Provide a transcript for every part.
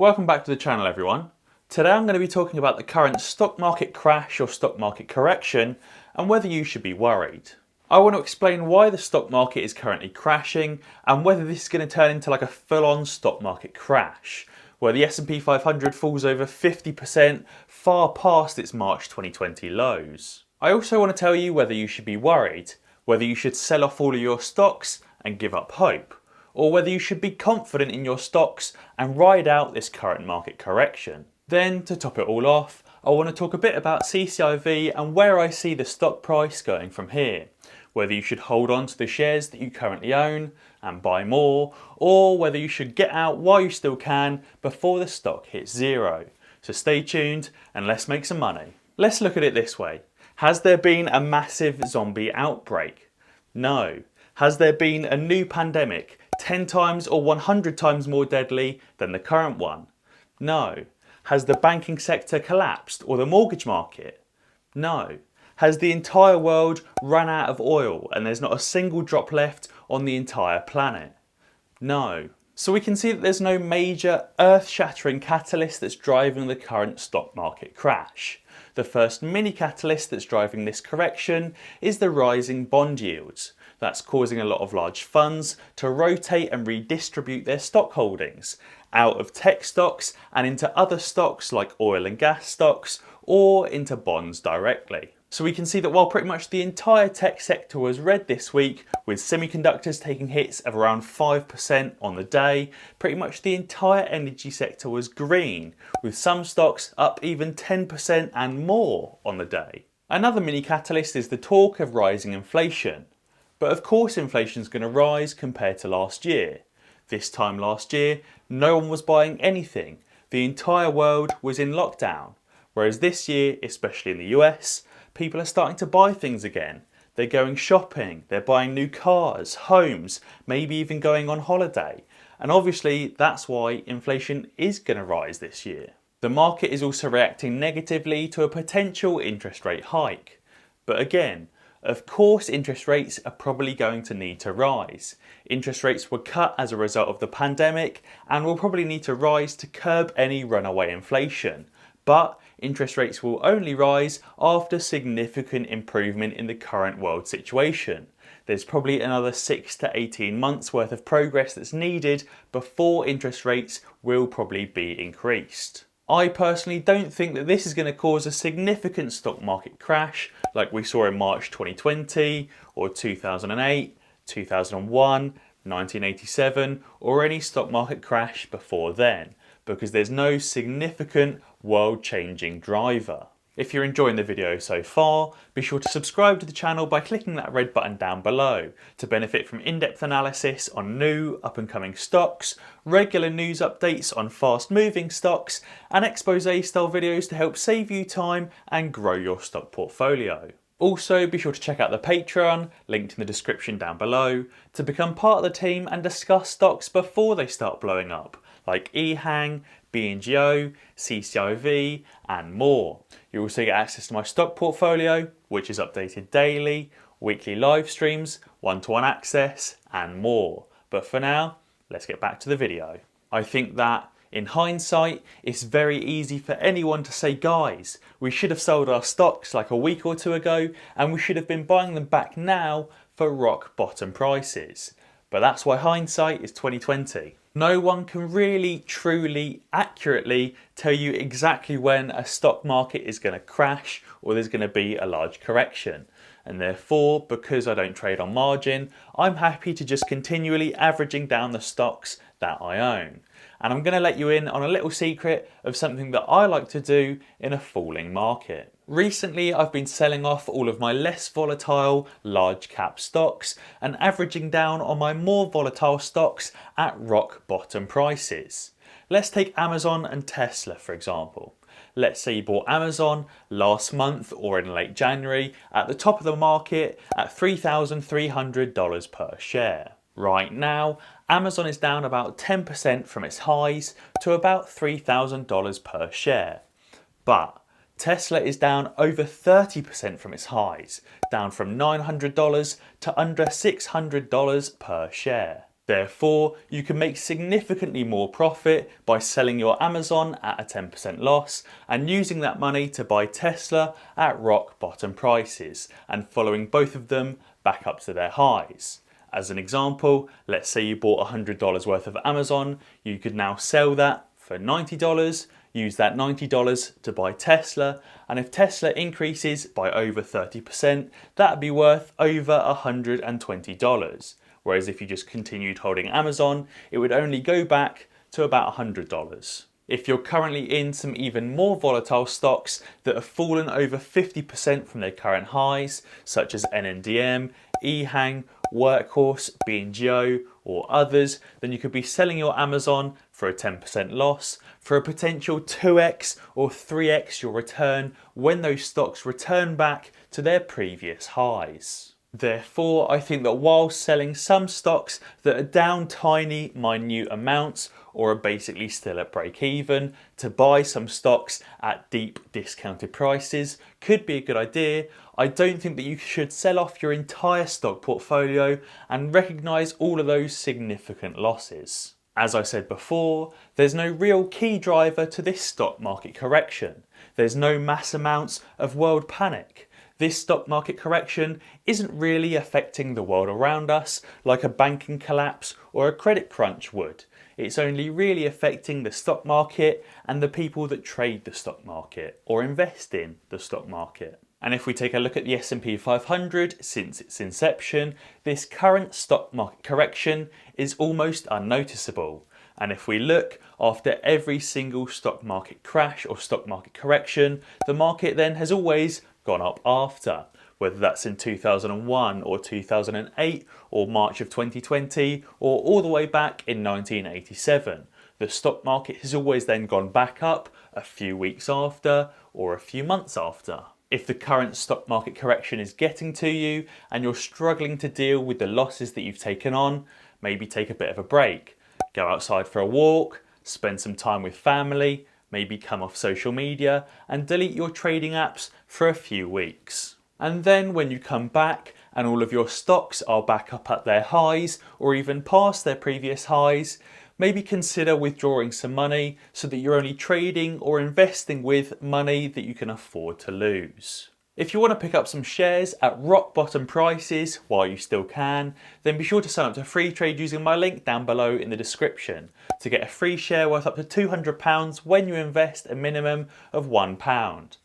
Welcome back to the channel, everyone. Today I'm going to be talking about the current stock market crash or stock market correction and whether you should be worried. I want to explain why the stock market is currently crashing and whether this is going to turn into like a full-on stock market crash, where the S&P 500 falls over 50%, far past its March 2020 lows. I also want to tell you whether you should be worried, whether you should sell off all of your stocks and give up hope, or whether you should be confident in your stocks and ride out this current market correction. Then, to top it all off, I want to talk a bit about CCIV and where I see the stock price going from here, whether you should hold on to the shares that you currently own and buy more, or whether you should get out while you still can before the stock hits zero. So stay tuned and let's make some money. Let's look at it this way. Has there been a massive zombie outbreak? No. Has there been a new pandemic 10 times or 100 times more deadly than the current one? No. Has the banking sector collapsed or the mortgage market? No. Has the entire world run out of oil and there's not a single drop left on the entire planet? No. So we can see that there's no major earth-shattering catalyst that's driving the current stock market crash. The first mini catalyst that's driving this correction is the rising bond yields. That's causing a lot of large funds to rotate and redistribute their stock holdings out of tech stocks and into other stocks like oil and gas stocks or into bonds directly. So we can see that while pretty much the entire tech sector was red this week, with semiconductors taking hits of around 5% on the day, pretty much the entire energy sector was green, with some stocks up even 10% and more on the day. Another mini catalyst is the talk of rising inflation. But of course inflation is going to rise compared to last year. This time last year, no one was buying anything. The entire world was in lockdown. Whereas this year, especially in the US, people are starting to buy things again. They're going shopping, they're buying new cars, homes, maybe even going on holiday. And obviously that's why inflation is going to rise this year. The market is also reacting negatively to a potential interest rate hike. But again, of course interest rates are probably going to need to rise. Interest rates were cut as a result of the pandemic and will probably need to rise to curb any runaway inflation. But interest rates will only rise after significant improvement in the current world situation. There's probably another 6 to 18 months worth of progress that's needed before interest rates will probably be increased. I personally don't think that this is going to cause a significant stock market crash like we saw in March 2020 or 2008, 2001, 1987 or any stock market crash before then, because there's no significant world-changing driver. If you're enjoying the video so far, be sure to subscribe to the channel by clicking that red button down below to benefit from in-depth analysis on new up-and-coming stocks, regular news updates on fast-moving stocks, and expose-style videos to help save you time and grow your stock portfolio. Also, be sure to check out the Patreon, linked in the description down below, to become part of the team and discuss stocks before they start blowing up, like EHang, BNGO, CCIV and more. You also get access to my stock portfolio, which is updated daily, weekly live streams, one-to-one access and more. But for now, let's get back to the video. I think that in hindsight, it's very easy for anyone to say, guys, we should have sold our stocks like a week or two ago and we should have been buying them back now for rock bottom prices. But that's why hindsight is 2020. No one can really, truly, accurately tell you exactly when a stock market is going to crash or there's going to be a large correction. And therefore, because I don't trade on margin, I'm happy to just continually averaging down the stocks that I own. And I'm going to let you in on a little secret of something that I like to do in a falling market. Recently, I've been selling off all of my less volatile large cap stocks and averaging down on my more volatile stocks at rock bottom prices. Let's take Amazon and Tesla for example. Let's say you bought Amazon last month or in late January at the top of the market at $3,300 per share. Right now, Amazon is down about 10% from its highs to about $3,000 per share. But Tesla is down over 30% from its highs, down from $900 to under $600 per share. Therefore, you can make significantly more profit by selling your Amazon at a 10% loss and using that money to buy Tesla at rock bottom prices and following both of them back up to their highs. As an example, let's say you bought $100 worth of Amazon, you could now sell that for $90, use that $90 to buy Tesla, and if Tesla increases by over 30%, that would be worth over $120. Whereas if you just continued holding Amazon, it would only go back to about $100. If you're currently in some even more volatile stocks that have fallen over 50% from their current highs, such as NNDM, EHang, Workhorse, BNGO, or others, then you could be selling your Amazon for a 10% loss for a potential 2x or 3x your return when those stocks return back to their previous highs. Therefore, I think that while selling some stocks that are down tiny, minute amounts or are basically still at break even to buy some stocks at deep discounted prices could be a good idea, I don't think that you should sell off your entire stock portfolio and recognise all of those significant losses. As I said before, there's no real key driver to this stock market correction. There's no mass amounts of world panic. This stock market correction isn't really affecting the world around us like a banking collapse or a credit crunch would. It's only really affecting the stock market and the people that trade the stock market or invest in the stock market. And if we take a look at the S&P 500 since its inception, this current stock market correction is almost unnoticeable. And if we look after every single stock market crash or stock market correction, the market then has always gone up after, whether that's in 2001 or 2008 or March of 2020 or all the way back in 1987. The stock market has always then gone back up a few weeks after or a few months after. If the current stock market correction is getting to you and you're struggling to deal with the losses that you've taken on, maybe take a bit of a break. Go outside for a walk, spend some time with family, maybe come off social media and delete your trading apps for a few weeks. And then when you come back and all of your stocks are back up at their highs or even past their previous highs, maybe consider withdrawing some money so that you're only trading or investing with money that you can afford to lose. If you want to pick up some shares at rock bottom prices while you still can, then be sure to sign up to free trade using my link down below in the description to get a free share worth up to £200 when you invest a minimum of £1.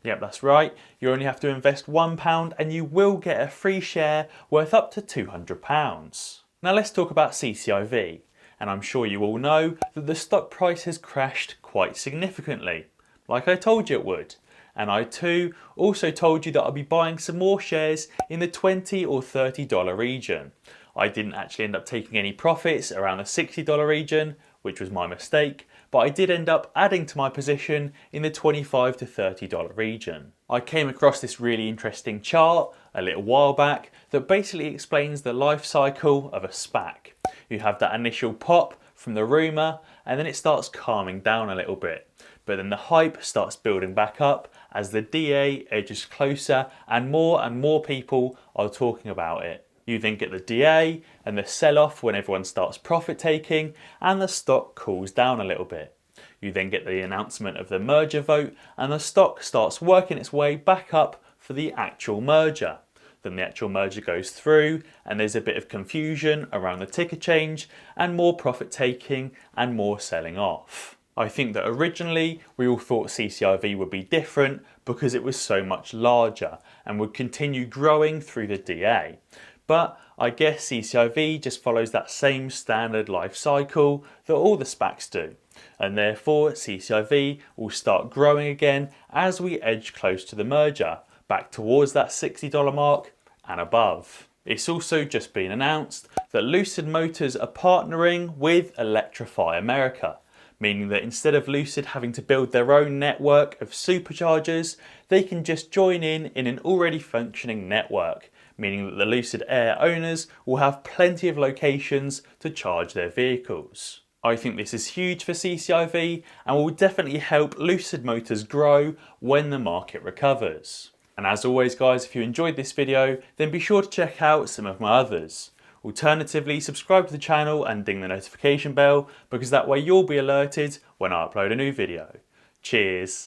Yep, that's right, you only have to invest £1 and you will get a free share worth up to £200. Now let's talk about CCIV, and I'm sure you all know that the stock price has crashed quite significantly, like I told you it would. And I too also told you that I'll be buying some more shares in the $20 or $30 region. I didn't actually end up taking any profits around the $60 region, which was my mistake, but I did end up adding to my position in the $25 to $30 region. I came across this really interesting chart a little while back that basically explains the life cycle of a SPAC. You have that initial pop from the rumour and then it starts calming down a little bit. But then the hype starts building back up as the DA edges closer and more people are talking about it. You then get the DA and the sell-off when everyone starts profit taking and the stock cools down a little bit. You then get the announcement of the merger vote and the stock starts working its way back up for the actual merger. Then the actual merger goes through and there's a bit of confusion around the ticker change and more profit taking and more selling off. I think that originally we all thought CCIV would be different because it was so much larger and would continue growing through the DA. But I guess CCIV just follows that same standard life cycle that all the SPACs do. And therefore CCIV will start growing again as we edge close to the merger, back towards that $60 mark and above. It's also just been announced that Lucid Motors are partnering with Electrify America, meaning that instead of Lucid having to build their own network of superchargers, they can just join in an already functioning network, meaning that the Lucid Air owners will have plenty of locations to charge their vehicles. I think this is huge for CCIV and will definitely help Lucid Motors grow when the market recovers. And as always guys, if you enjoyed this video, then be sure to check out some of my others. Alternatively, subscribe to the channel and ding the notification bell because that way you'll be alerted when I upload a new video. Cheers!